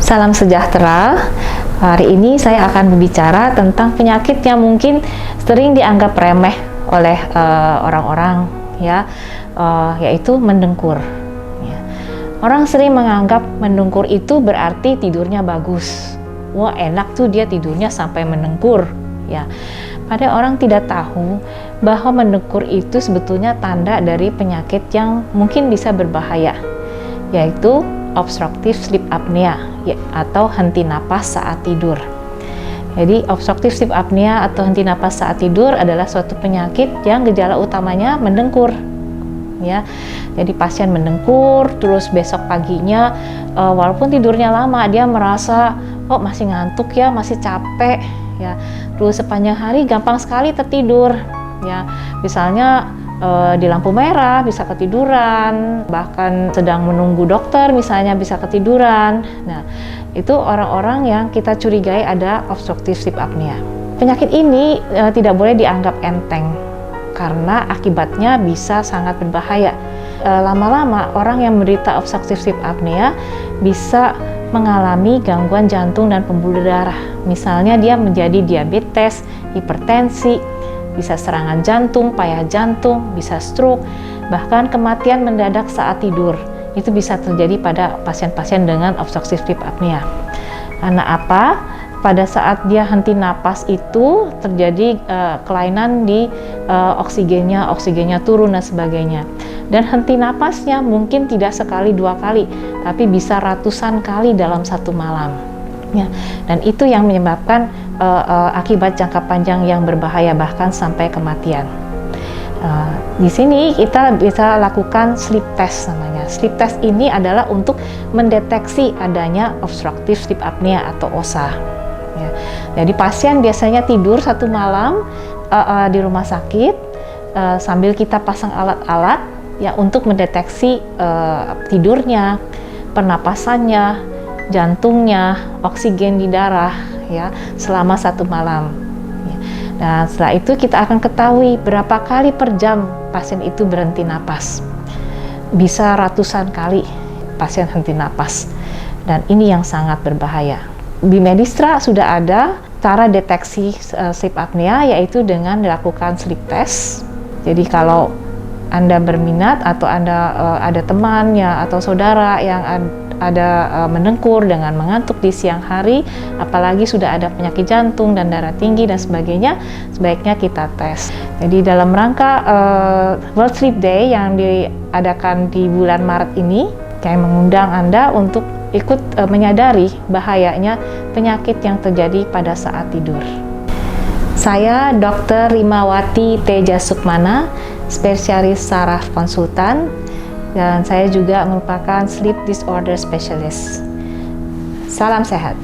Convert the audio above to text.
Salam sejahtera. Hari ini saya akan berbicara tentang penyakit yang mungkin sering dianggap remeh oleh orang-orang, yaitu mendengkur. Ya. Orang sering menganggap mendengkur itu berarti tidurnya bagus. Wah, enak tuh dia tidurnya sampai mendengkur. Ya. Padahal orang tidak tahu bahwa mendengkur itu sebetulnya tanda dari penyakit yang mungkin bisa berbahaya, yaitu obstructive sleep apnea atau henti napas saat tidur. Jadi obstructive sleep apnea atau henti napas saat tidur adalah suatu penyakit yang gejala utamanya mendengkur. Ya, jadi pasien mendengkur, terus besok paginya walaupun tidurnya lama dia merasa masih ngantuk ya, masih capek ya. Terus sepanjang hari gampang sekali tertidur. Ya, misalnya di lampu merah bisa ketiduran, bahkan sedang menunggu dokter misalnya bisa ketiduran. Nah, itu orang-orang yang kita curigai ada obstructive sleep apnea. Penyakit ini tidak boleh dianggap enteng karena akibatnya bisa sangat berbahaya. Lama-lama orang yang menderita obstructive sleep apnea bisa mengalami gangguan jantung dan pembuluh darah. Misalnya dia menjadi diabetes, hipertensi, bisa serangan jantung, payah jantung, bisa stroke, bahkan kematian mendadak saat tidur. Itu bisa terjadi pada pasien-pasien dengan obstructive sleep apnea. Karena apa? Pada saat dia henti napas itu terjadi kelainan di oksigennya turun dan sebagainya. Dan henti napasnya mungkin tidak sekali dua kali, tapi bisa ratusan kali dalam satu malam. Ya, dan itu yang menyebabkan akibat jangka panjang yang berbahaya bahkan sampai kematian. Di sini kita bisa lakukan sleep test namanya. Sleep test ini adalah untuk mendeteksi adanya obstructive sleep apnea atau OSA. Ya, jadi pasien biasanya tidur satu malam di rumah sakit sambil kita pasang alat-alat ya untuk mendeteksi tidurnya, pernapasannya, jantungnya, oksigen di darah ya selama satu malam. Dan setelah itu kita akan ketahui berapa kali per jam pasien itu berhenti napas. Bisa ratusan kali pasien henti napas. Dan ini yang sangat berbahaya. Di Medistra sudah ada cara deteksi sleep apnea yaitu dengan dilakukan sleep test. Jadi kalau Anda berminat atau Anda ada temannya atau saudara yang ada mendengkur dengan mengantuk di siang hari, apalagi sudah ada penyakit jantung dan darah tinggi dan sebagainya, sebaiknya kita tes. Jadi dalam rangka World Sleep Day yang diadakan di bulan Maret ini, saya mengundang Anda untuk ikut menyadari bahayanya penyakit yang terjadi pada saat tidur. Saya Dr. Rimawati Teja Sukmana, spesialis saraf konsultan, dan saya juga merupakan sleep disorder specialist. Salam sehat.